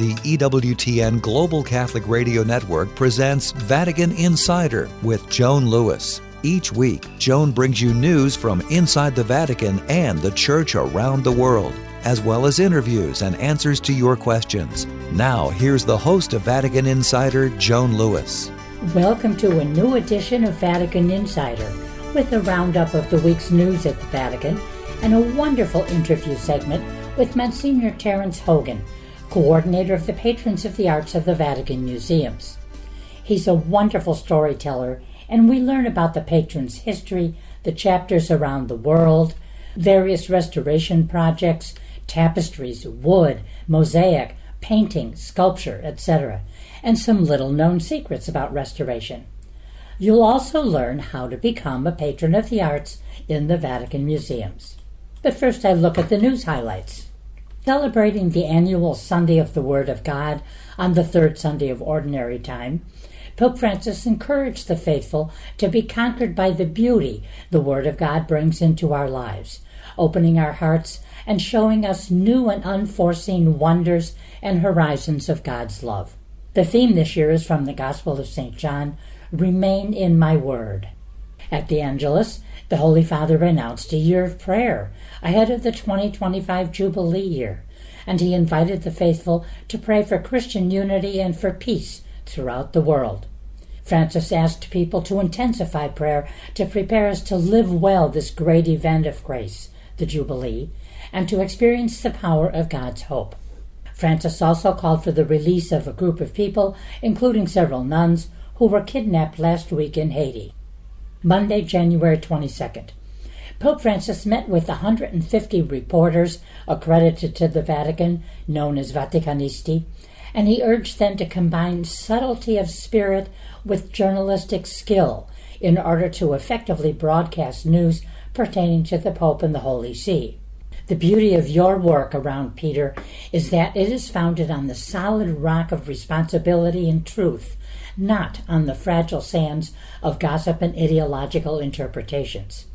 the EWTN Global Catholic Radio Network presents Vatican Insider with Joan Lewis. Each week, Joan brings you news from inside the Vatican and the Church around the world, as well as interviews and answers to your questions. Now, here's the host of Vatican Insider, Joan Lewis. Welcome to a new edition of Vatican Insider, with a roundup of the week's news at the Vatican and a wonderful interview segment with Msgr Terence Hogan, coordinator of the Patrons of the Arts of the Vatican Museums. He's a wonderful storyteller, and we learn about the patrons' history, the chapters around the world, various restoration projects, tapestries, wood, mosaic, painting, sculpture, etc., and some little-known secrets about restoration. You'll also learn how to become a patron of the arts in the Vatican Museums. But first, I look at the news highlights. Celebrating the annual Sunday of the Word of God on the third Sunday of Ordinary Time, Pope Francis encouraged the faithful to be conquered by the beauty the Word of God brings into our lives, opening our hearts and showing us new and unforeseen wonders and horizons of God's love. The theme this year is from the Gospel of St. John, Remain in my Word. At the Angelus, the Holy Father announced a year of prayer ahead of the 2025 Jubilee year, and he invited the faithful to pray for Christian unity and for peace throughout the world. Francis asked people to intensify prayer to prepare us to live well this great event of grace, the Jubilee, and to experience the power of God's hope. Francis also called for the release of a group of people, including several nuns, who were kidnapped last week in Haiti. Monday, January 22nd. Pope Francis met with 150 reporters accredited to the Vatican, known as Vaticanisti, and he urged them to combine subtlety of spirit with journalistic skill in order to effectively broadcast news pertaining to the Pope and the Holy See. The beauty of your work around Peter is that it is founded on the solid rock of responsibility and truth, not on the fragile sands of gossip and ideological interpretations.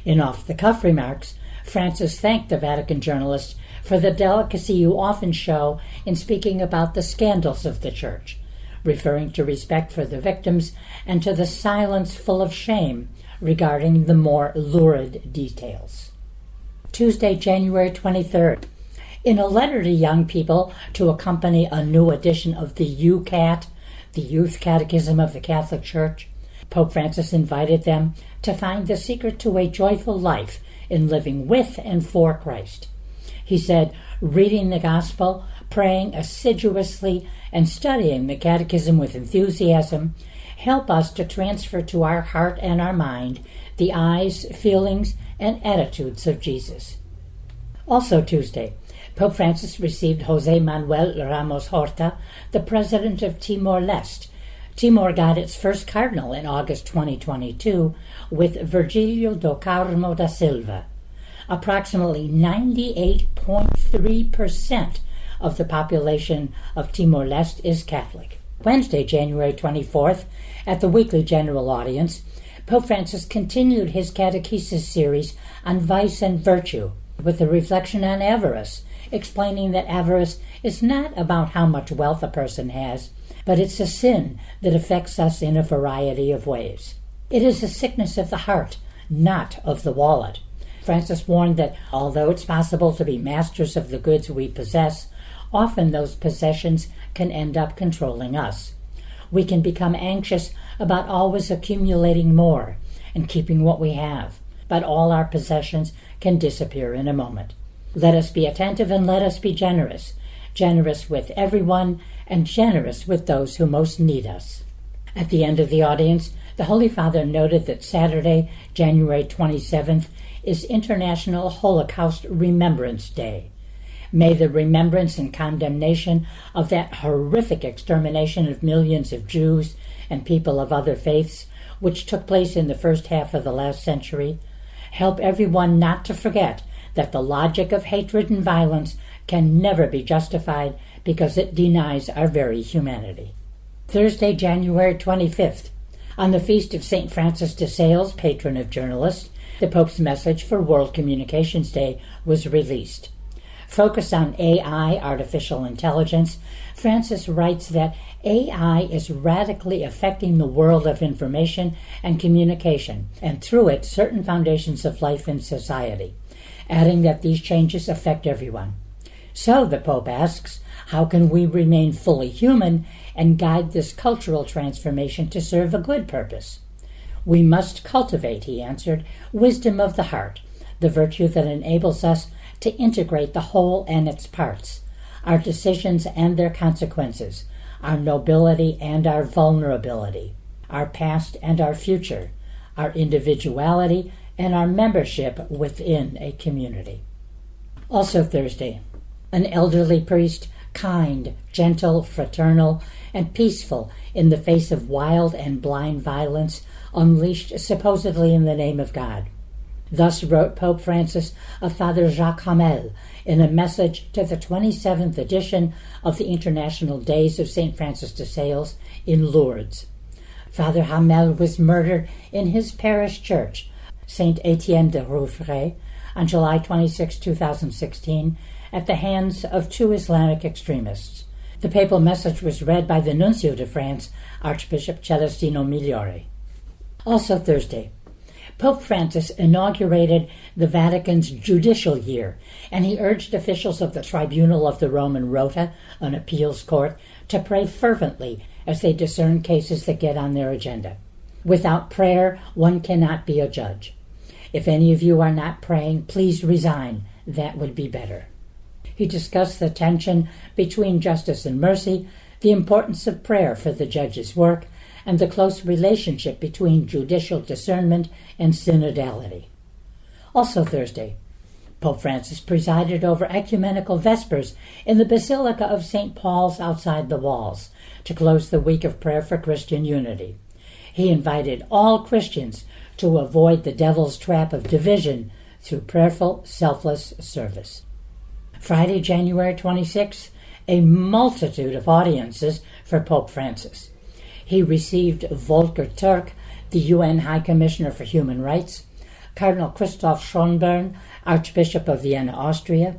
In off-the-cuff remarks, Francis thanked the Vatican journalists for the delicacy you often show in speaking about the scandals of the Church, referring to respect for the victims and to the silence full of shame regarding the more lurid details. Tuesday, January 23rd. In a letter to young people to accompany a new edition of the UCAT, the Youth Catechism of the Catholic Church, Pope Francis invited them to find the secret to a joyful life in living with and for Christ. He said, reading the Gospel, praying assiduously, and studying the Catechism with enthusiasm help us to transfer to our heart and our mind the eyes, feelings, and attitudes of Jesus. Also Tuesday, Pope Francis received José Manuel Ramos Horta, the president of Timor-Leste. Timor got its first cardinal in August 2022 with Virgilio do Carmo da Silva. Approximately 98.3% of the population of Timor-Leste is Catholic. Wednesday, January 24th, at the weekly general audience, Pope Francis continued his catechesis series on vice and virtue with a reflection on avarice, explaining that avarice is not about how much wealth a person has, but it's a sin that affects us in a variety of ways. It is a sickness of the heart, not of the wallet. Francis warned that although it's possible to be masters of the goods we possess, often those possessions can end up controlling us. We can become anxious about always accumulating more and keeping what we have, but all our possessions can disappear in a moment. Let us be attentive and let us be generous with everyone and generous with those who most need us. At the end of the audience, the Holy Father noted that Saturday, January 27th, is International Holocaust Remembrance Day. May the remembrance and condemnation of that horrific extermination of millions of Jews and people of other faiths, which took place in the first half of the last century, help everyone not to forget that the logic of hatred and violence can never be justified because it denies our very humanity. Thursday, January 25th. On the feast of St. Francis de Sales, patron of journalists, the Pope's message for World Communications Day was released. Focused on AI, artificial intelligence, Francis writes that AI is radically affecting the world of information and communication, and through it, certain foundations of life in society, adding that these changes affect everyone. So, the Pope asks, how can we remain fully human and guide this cultural transformation to serve a good purpose? We must cultivate, he answered, wisdom of the heart, the virtue that enables us to integrate the whole and its parts, our decisions and their consequences, our nobility and our vulnerability, our past and our future, our individuality and our membership within a community. Also Thursday, an elderly priest, kind, gentle, fraternal, and peaceful in the face of wild and blind violence unleashed supposedly in the name of God. Thus wrote Pope Francis of Father Jacques Hamel in a message to the 27th edition of the International Days of St. Francis de Sales in Lourdes. Father Hamel was murdered in his parish church, St. Etienne de Rouvray, on July 26, 2016, at the hands of two Islamic extremists. The papal message was read by the Nuncio de France, Archbishop Celestino Migliore. Also Thursday, Pope Francis inaugurated the Vatican's judicial year, and he urged officials of the Tribunal of the Roman Rota, an appeals court, to pray fervently as they discern cases that get on their agenda. Without prayer, one cannot be a judge. If any of you are not praying, please resign. That would be better. He discussed the tension between justice and mercy, the importance of prayer for the judge's work, and the close relationship between judicial discernment and synodality. Also Thursday, Pope Francis presided over ecumenical vespers in the Basilica of St. Paul's outside the walls to close the week of prayer for Christian unity. He invited all Christians to avoid the devil's trap of division through prayerful, selfless service. Friday, January 26th, a multitude of audiences for Pope Francis. He received Volker Turk, the UN High Commissioner for Human Rights, Cardinal Christoph Schönborn, Archbishop of Vienna, Austria,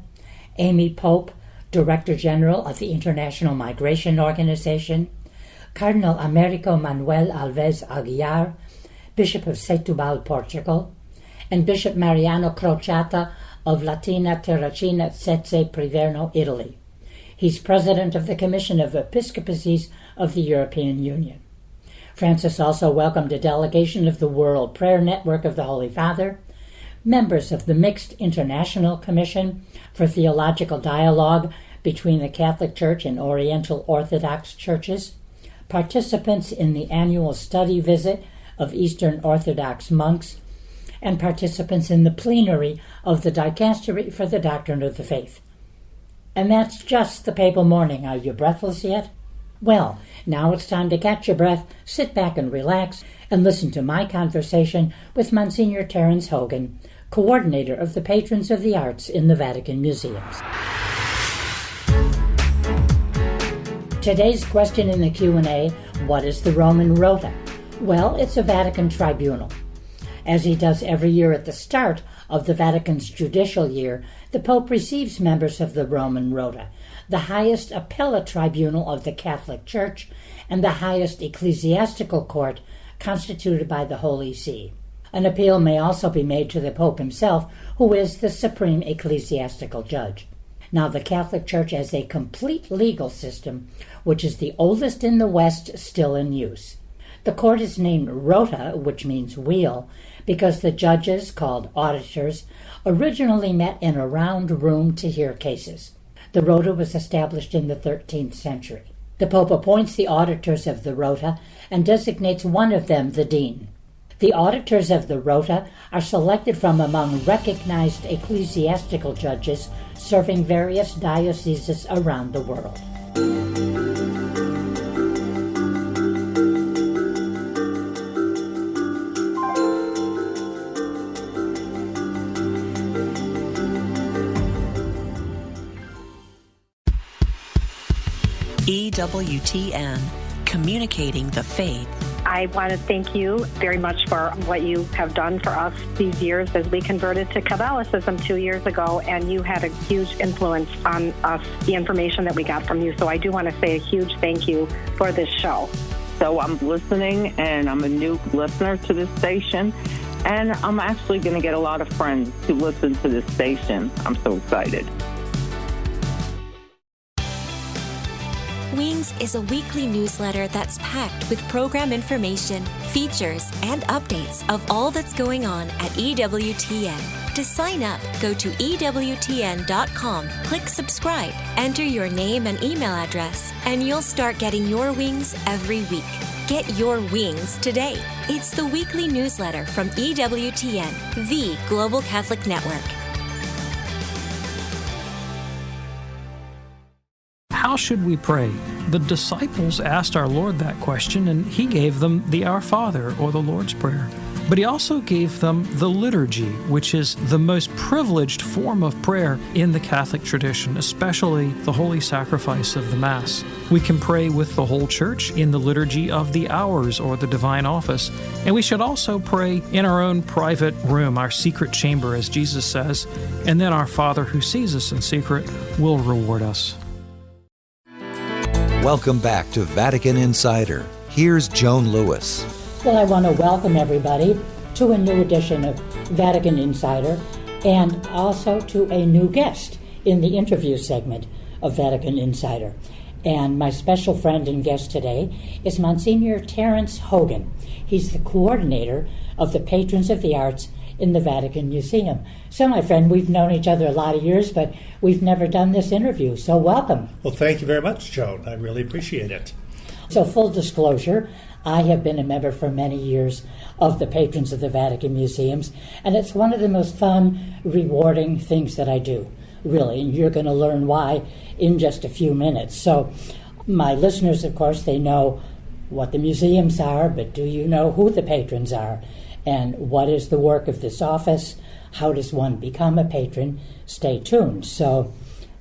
Amy Pope, Director General of the International Migration Organization, Cardinal Americo Manuel Alves Aguiar, Bishop of Setúbal, Portugal, and Bishop Mariano Crociata of Latina Terracina Setse Priverno, Italy. He's president of the Commission of Episcopacies of the European Union. Francis also welcomed a delegation of the World Prayer Network of the Holy Father, members of the Mixed International Commission for Theological Dialogue between the Catholic Church and Oriental Orthodox churches, participants in the annual study visit of Eastern Orthodox monks, and participants in the plenary of the Dicastery for the Doctrine of the Faith. And that's just the papal morning. Are you breathless yet? Well, now it's time to catch your breath, sit back and relax, and listen to my conversation with Msgr Terence Hogan, coordinator of the Patrons of the Arts in the Vatican Museums. Today's question in the Q&A, what is the Roman Rota? Well, it's a Vatican tribunal. As he does every year at the start of the Vatican's judicial year, the Pope receives members of the Roman Rota, the highest appellate tribunal of the Catholic Church and the highest ecclesiastical court constituted by the Holy See. An appeal may also be made to the Pope himself, who is the supreme ecclesiastical judge. Now, the Catholic Church has a complete legal system, which is the oldest in the West still in use. The court is named Rota, which means wheel, because the judges, called auditors, originally met in a round room to hear cases. The Rota was established in the 13th century. The Pope appoints the auditors of the Rota and designates one of them the dean. The auditors of the Rota are selected from among recognized ecclesiastical judges serving various dioceses around the world. EWTN, communicating the faith. I want to thank you very much for what you have done for us these years as we converted to Catholicism 2 years ago, and you had a huge influence on us, the information that we got from you. So I do want to say a huge thank you for this show. So I'm listening, and I'm a new listener to this station, and I'm actually going to get a lot of friends to listen to this station. I'm so excited. Wings is a weekly newsletter that's packed with program information, features, and updates of all that's going on at EWTN. To sign up, go to EWTN.com, click subscribe, enter your name and email address, and you'll start getting your wings every week. Get your wings today. It's the weekly newsletter from EWTN, the Global Catholic Network. How should we pray? The disciples asked our Lord that question, and he gave them the Our Father, or the Lord's Prayer. But he also gave them the liturgy, which is the most privileged form of prayer in the Catholic tradition, especially the holy sacrifice of the Mass. We can pray with the whole Church in the liturgy of the hours or the divine office, and we should also pray in our own private room, our secret chamber, as Jesus says, and then our Father who sees us in secret will reward us. Welcome back to Vatican Insider. Here's Joan Lewis. Well, I want to welcome everybody to a new edition of Vatican Insider and also to a new guest in the interview segment of Vatican Insider. And my special friend and guest today is Msgr Terence Hogan. He's the coordinator of the Patrons of the Arts in the Vatican Museum. So, my friend, we've known each other a lot of years, but we've never done this interview, so welcome. Well, thank you very much, Joan. I really appreciate it. So, full disclosure, I have been a member for many years of the Patrons of the Vatican Museums, and it's one of the most fun, rewarding things that I do, really, and you're going to learn why in just a few minutes. So, my listeners, of course, they know what the museums are, but do you know who the patrons are? And what is the work of this office? How does one become a patron? Stay tuned. So,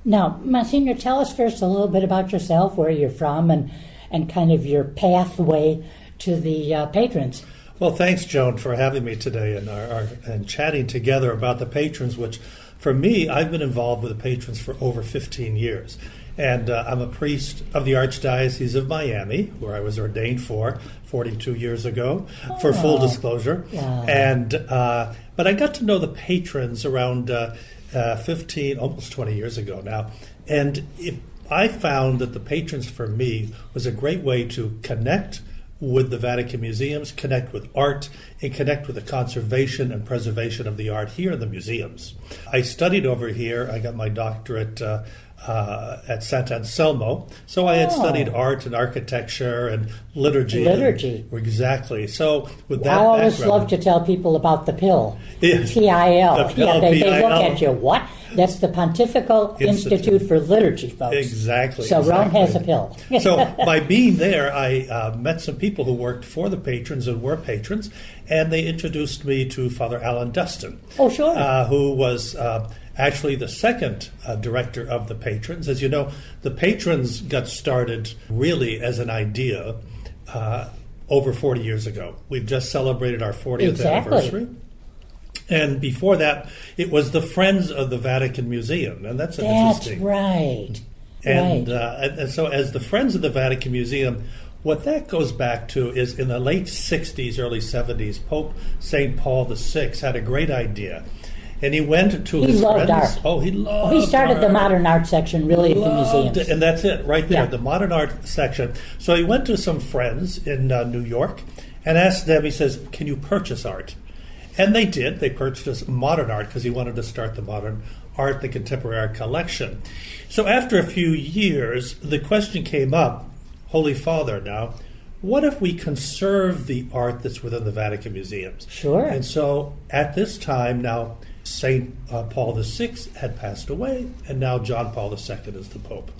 now, Monsignor, tell us first a little bit about yourself, where you're from, and kind of your pathway to the patrons. Well, thanks, Joan, for having me today and chatting together about the patrons, which, for me, I've been involved with the patrons for over 15 years. And I'm a priest of the Archdiocese of Miami, where I was ordained for 42 years ago, for full disclosure. Yeah. And but I got to know the patrons around 15, almost 20 years ago now. And I found that the patrons, for me, was a great way to connect with the Vatican Museums, connect with art, and connect with the conservation and preservation of the art here in the museums. I studied over here. I got my doctorate at Sant Anselmo. So I had studied art and architecture and liturgy. Liturgy. Exactly. So with that I always background, love to tell people about the PIL. Yeah. P-I-L. The PIL, They look P-I-L. at you. What? That's the Pontifical Institute for Liturgy, folks. Exactly. So Rome has a PIL. So by being there, I met some people who worked for the patrons and were patrons, and they introduced me to Father Alan Dustin. Oh, sure. Who was actually the second director of the patrons. As you know, the patrons got started really as an idea over 40 years ago. We've just celebrated our 40th anniversary. And before that, it was the Friends of the Vatican Museum, and that's interesting. That's right. And, and so as the Friends of the Vatican Museum, what that goes back to is in the late 60s, early 70s, Pope St. Paul VI had a great idea. And he went to his loved friends. Art. Oh, he loved He started the modern art section, really, at the museums. And that's it, right there, Yeah. the modern art section. So he went to some friends in New York and asked them, he says, can you purchase art? And they did. They purchased modern art because he wanted to start the modern art, the contemporary art collection. So after a few years, the question came up, Holy Father, now, what if we conserve the art that's within the Vatican Museums? Sure. And so at this time now, St. Paul VI had passed away, and now John Paul II is the Pope.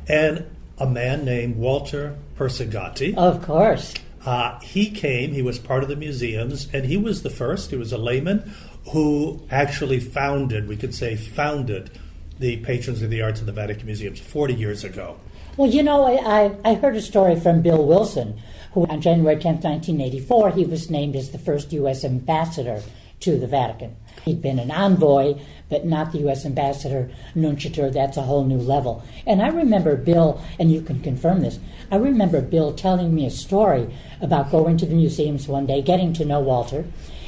And a man named Walter Persigati. Of course. He came, he was part of the museums, and he was the first, he was a layman, who actually founded the Patrons of the Arts in the Vatican Museums 40 years ago. Well, I heard a story from Bill Wilson, who on January 10th, 1984, he was named as the first U.S. ambassador to the Vatican. He'd been an envoy, but not the U.S. ambassador, nunciature. That's a whole new level. And I remember Bill, and you can confirm this, I remember Bill telling me a story about going to the museums one day, getting to know Walter.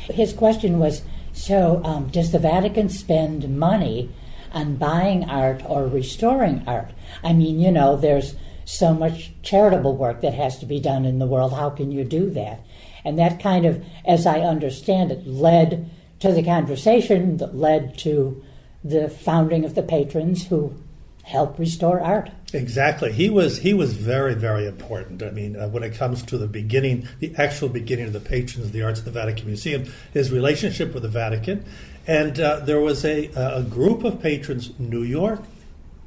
His question was, so does the Vatican spend money on buying art or restoring art? I mean, there's so much charitable work that has to be done in the world. How can you do that? And that kind of, as I understand it, led to the conversation that led to the founding of the patrons who helped restore art. Exactly. He was very, very important. I mean, when it comes to the actual beginning of the patrons of the arts of the Vatican Museum, his relationship with the Vatican. And there was a group of patrons, New York,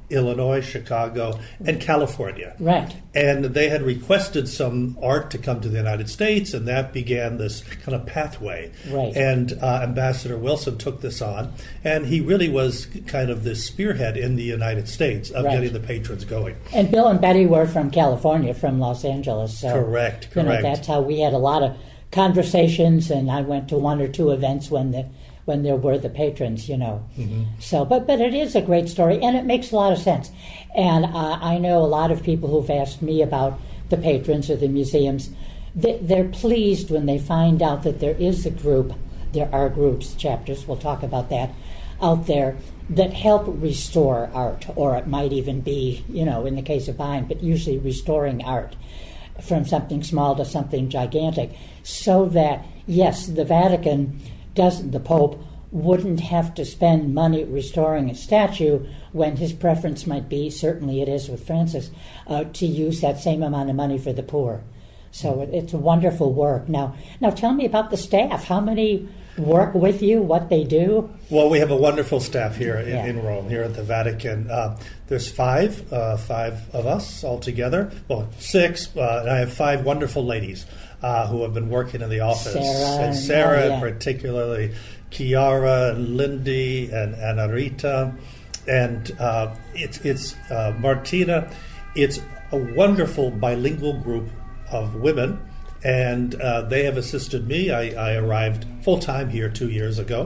Illinois, Chicago, and California. Right. And they had requested some art to come to the United States, and that began this kind of pathway. Right. And Ambassador Wilson took this on, and he really was kind of the spearhead in the United States of getting the patrons going. And Bill and Betty were from California, from Los Angeles. So, Correct. That's how we had a lot of conversations, and I went to one or two events when there were the patrons, Mm-hmm. So, but it is a great story, and it makes a lot of sense. And I know a lot of people who've asked me about the patrons or the museums. They're pleased when they find out that there is a group, there are groups, chapters, we'll talk about that, out there that help restore art, or it might even be, in the case of buying, but usually restoring art from something small to something gigantic, so that, yes, the Vatican the Pope wouldn't have to spend money restoring a statue when his preference might be, certainly it is with Francis, to use that same amount of money for the poor. So it's wonderful work. Now tell me about the staff. How many work with you, what they do? Well, we have a wonderful staff here in Rome, here at the Vatican. There's five of us altogether. Well, six, and I have five wonderful ladies who have been working in the office. Sarah, particularly Chiara and Lindy and Anarita, and it's Martina. It's a wonderful bilingual group of women, and they have assisted me. I arrived full-time here 2 years ago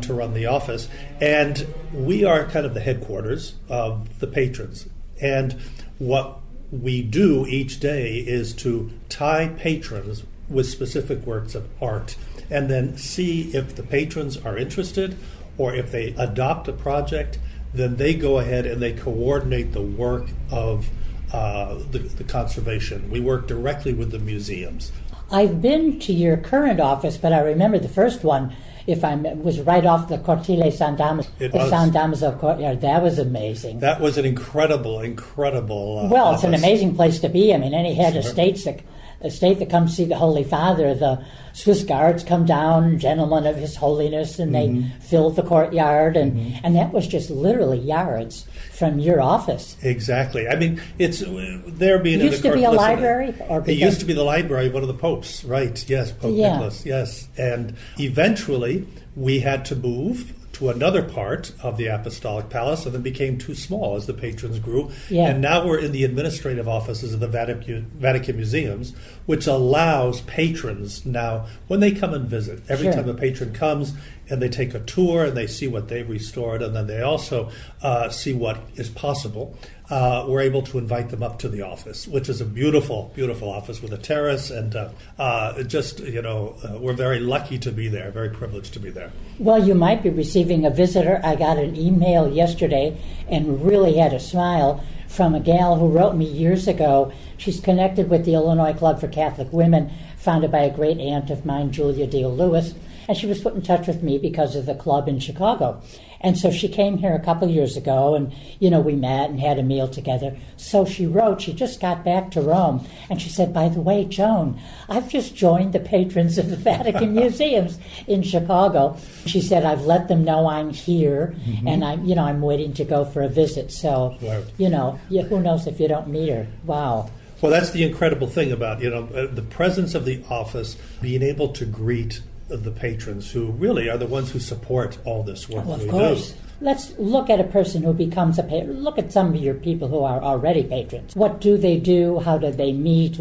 to run the office, and we are kind of the headquarters of the patrons. And what we do each day is to tie patrons with specific works of art, and then see if the patrons are interested, or if they adopt a project, then they go ahead and they coordinate the work of the conservation. We work directly with the museums. I've been to your current office, but I remember the first one, was right off the Cortile San Damaso, San Damaso courtyard. That was amazing. That was an incredible well, office. It's an amazing place to be. I mean, any head of state that comes see the Holy Father, the Swiss Guards come down, gentlemen of His Holiness, and they fill the courtyard, and that was just literally yards from your office. Exactly. I mean, it's there being it used to be a library, it used to be the library of one of the popes, right? Yes, Pope Nicholas. Yes, and eventually we had to move to another part of the Apostolic Palace, and then became too small as the patrons grew. Yeah. And now we're in the administrative offices of the Vatican Museums, which allows patrons now, when they come and visit, every time a patron comes and they take a tour and they see what they've restored, and then they also see what is possible, we're able to invite them up to the office, which is a beautiful, beautiful office with a terrace, and we're very lucky to be there, very privileged to be there. Well, you might be receiving a visitor. I got an email yesterday and really had a smile from a gal who wrote me years ago. She's connected with the Illinois Club for Catholic Women, founded by a great aunt of mine, Julia Deal Lewis, and she was put in touch with me because of the club in Chicago. And so she came here a couple years ago, and, we met and had a meal together. So she wrote, she just got back to Rome, and she said, by the way, Joan, I've just joined the patrons of the Vatican Museums in Chicago. She said, I've let them know I'm here, and I'm waiting to go for a visit. So, who knows if you don't meet her. Wow. Well, that's the incredible thing about, the presence of the office, being able to greet the patrons who really are the ones who support all this work Well, of we course. do. Let's look at a person who becomes a patron. Look at some of your people who are already patrons. What do they do? How do they meet?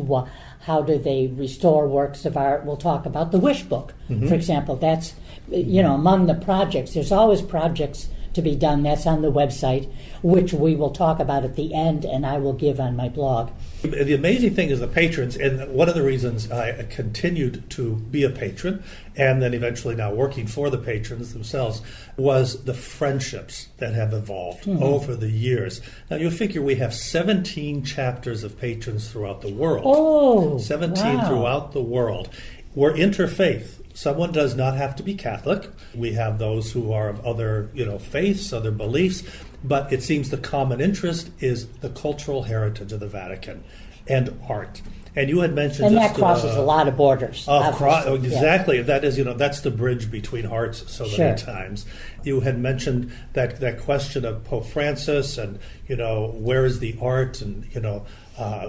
How do they restore works of art? We'll talk about the Wish Book, for example. That's, among the projects. There's always projects to be done. That's on the website, which we will talk about at the end, and I will give on my blog. The amazing thing is the patrons, and one of the reasons I continued to be a patron, and then eventually now working for the patrons themselves, was the friendships that have evolved over the years. Now, you'll figure we have 17 chapters of patrons throughout the world. Oh, 17 wow. throughout the world. We're interfaith. Someone does not have to be Catholic. We have those who are of other, faiths, other beliefs, but it seems the common interest is the cultural heritage of the Vatican and art. And you had mentioned, and that crosses a lot of borders. Exactly. Yeah. That is, that's the bridge between hearts so Sure. many times. You had mentioned that question of Pope Francis and, where is the art? And,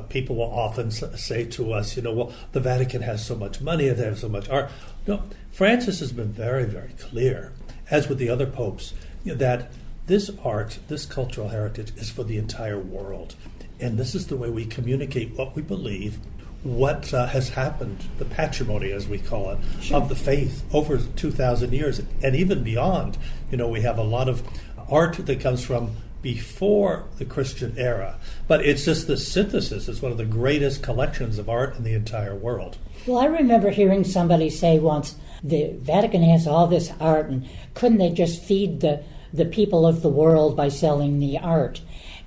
people will often say to us, well, the Vatican has so much money and they have so much art. No, Francis has been very, very clear, as with the other popes, that this art, this cultural heritage is for the entire world. And this is the way we communicate what we believe, what has happened, the patrimony, as we call it, Sure. of the faith over 2,000 years. And even beyond, we have a lot of art that comes from before the Christian era. But it's just the synthesis. It's one of the greatest collections of art in the entire world. Well, I remember hearing somebody say once, the Vatican has all this art, and couldn't they just feed the people of the world by selling the art?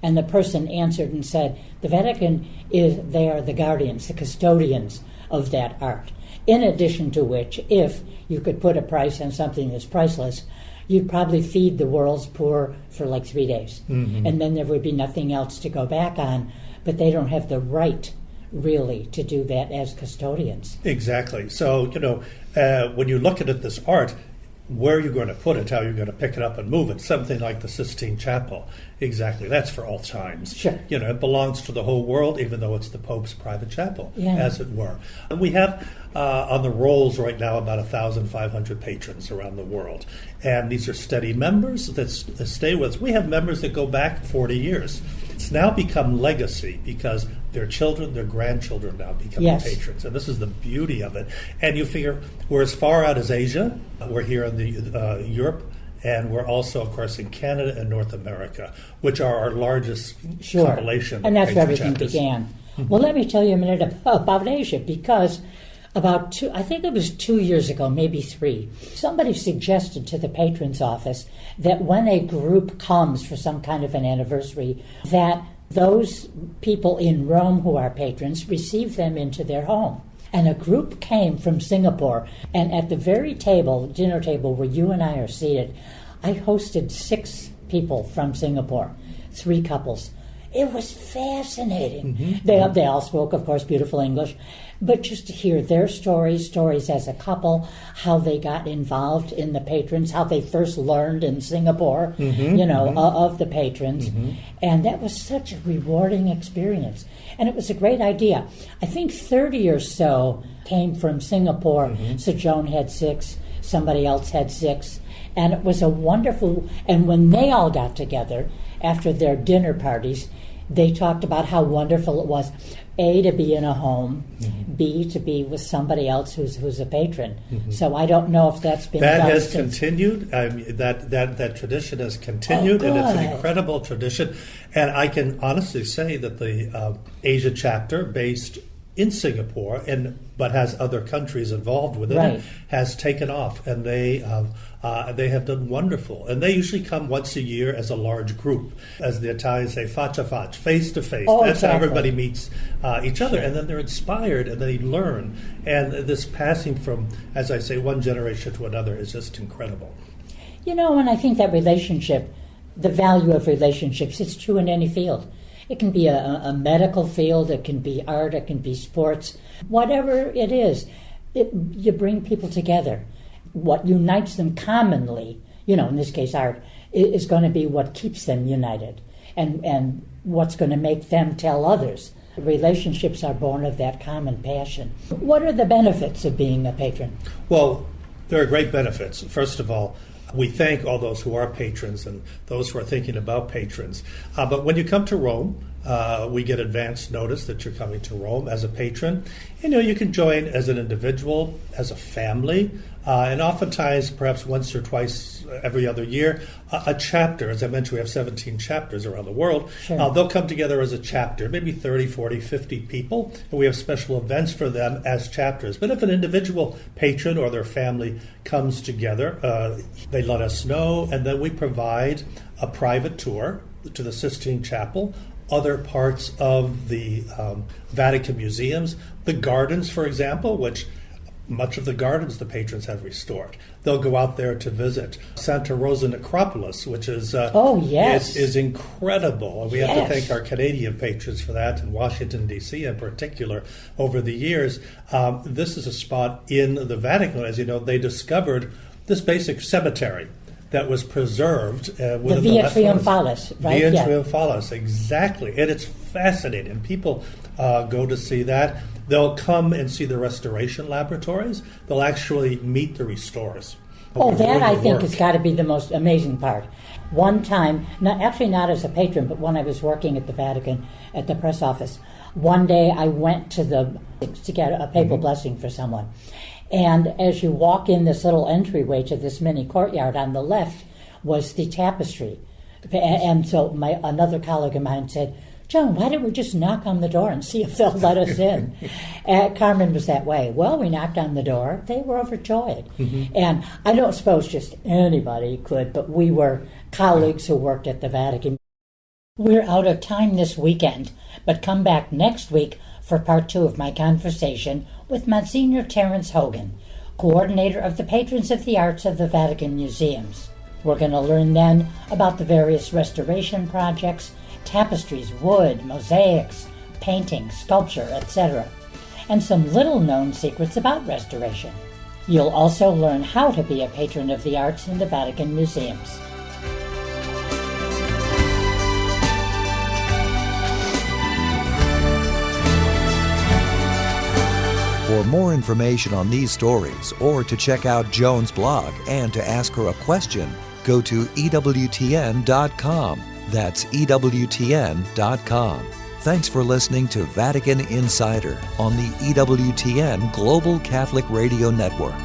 And the person answered and said, the Vatican they are the guardians, the custodians of that art. In addition to which, if you could put a price on something that's priceless, you'd probably feed the world's poor for like 3 days. Mm-hmm. And then there would be nothing else to go back on. But they don't have the right, really, to do that as custodians. Exactly. So, when you look at this art, where are you going to put it? How are you going to pick it up and move it? Something like the Sistine Chapel. Exactly. That's for all times. Sure. It belongs to the whole world, even though it's the Pope's private chapel, as it were. And we have on the rolls right now about 1,500 patrons around the world. And these are steady members that stay with us. We have members that go back 40 years. It's now become legacy because their children, their grandchildren now become patrons. And this is the beauty of it. And you figure we're as far out as Asia. We're here in the Europe. And we're also, of course, in Canada and North America, which are our largest compilation. And that's where everything began. Mm-hmm. Well, let me tell you a minute about Asia, because I think it was 2 years ago, maybe 3, somebody suggested to the patrons office that when a group comes for some kind of an anniversary, that those people in Rome who are patrons receive them into their home. And a group came from Singapore, and at the very dinner table where you and I are seated, I hosted 6 people from Singapore, 3 couples. It was fascinating. Mm-hmm. They all spoke, of course, beautiful English, but just to hear their stories as a couple, how they got involved in the patrons, how they first learned in Singapore, of the patrons. Mm-hmm. And that was such a rewarding experience. And it was a great idea. I think 30 or so came from Singapore. Mm-hmm. So Joan had 6, somebody else had 6. And it was a wonderful, and when they all got together after their dinner parties, they talked about how wonderful it was, A, to be in a home, mm-hmm. B, to be with somebody else who's a patron. Mm-hmm. So I don't know if that's been that done has since. Continued. That tradition has continued, and it's an incredible tradition. And I can honestly say that the Asia chapter, based in Singapore, but has other countries involved with it, has taken off, and they have done wonderful. And they usually come once a year as a large group, as the Italians say, faccia a faccia, face to face. That's how everybody meets each other, and then they're inspired and they learn. And this passing from, as I say, one generation to another is just incredible. And I think that relationship, the value of relationships, it's true in any field. It can be a medical field, it can be art, it can be sports, whatever it is. You bring people together. What unites them commonly, in this case art, is going to be what keeps them united and what's going to make them tell others. Relationships are born of that common passion. What are the benefits of being a patron? Well, There are great benefits. First of all, we thank all those who are patrons and those who are thinking about patrons. But when you come to Rome, we get advance notice that you're coming to Rome as a patron. You can join as an individual, as a family, and oftentimes, perhaps once or twice every other year, a chapter. As I mentioned, we have 17 chapters around the world. Sure. They'll come together as a chapter, maybe 30, 40, 50 people, and we have special events for them as chapters. But if an individual patron or their family comes together, they let us know, and then we provide a private tour to the Sistine Chapel, other parts of the Vatican museums, the gardens, for example, which much of the gardens the patrons have restored. They'll go out there to visit Santa Rosa Necropolis, which is is incredible. And we have to thank our Canadian patrons for that, and Washington, D.C. in particular, over the years. This is a spot in the Vatican. As you know, they discovered this basic cemetery that was preserved within the Via Triumphalis, right? Via Triumphalis, exactly. And it's fascinating. People go to see that. They'll come and see the restoration laboratories. They'll actually meet the restorers. That I think has got to be the most amazing part. One time, not as a patron, but when I was working at the Vatican at the press office, one day I went to get a papal blessing for someone. And as you walk in this little entryway to this mini courtyard, on the left was the tapestry. And so another colleague of mine said, "Joan, why don't we just knock on the door and see if they'll let us in?" Carmen was that way. Well, we knocked on the door. They were overjoyed. And I don't suppose just anybody could, but we were colleagues who worked at the Vatican. We're out of time this weekend, but come back next week for part 2 of my conversation with Msgr Terence Hogan, coordinator of the Patrons of the Arts of the Vatican Museums. We're going to learn then about the various restoration projects, tapestries, wood, mosaics, painting, sculpture, etc., and some little-known secrets about restoration. You'll also learn how to be a patron of the arts in the Vatican Museums. For more information on these stories, or to check out Joan's blog and to ask her a question, go to EWTN.com. That's EWTN.com. Thanks for listening to Vatican Insider on the EWTN Global Catholic Radio Network.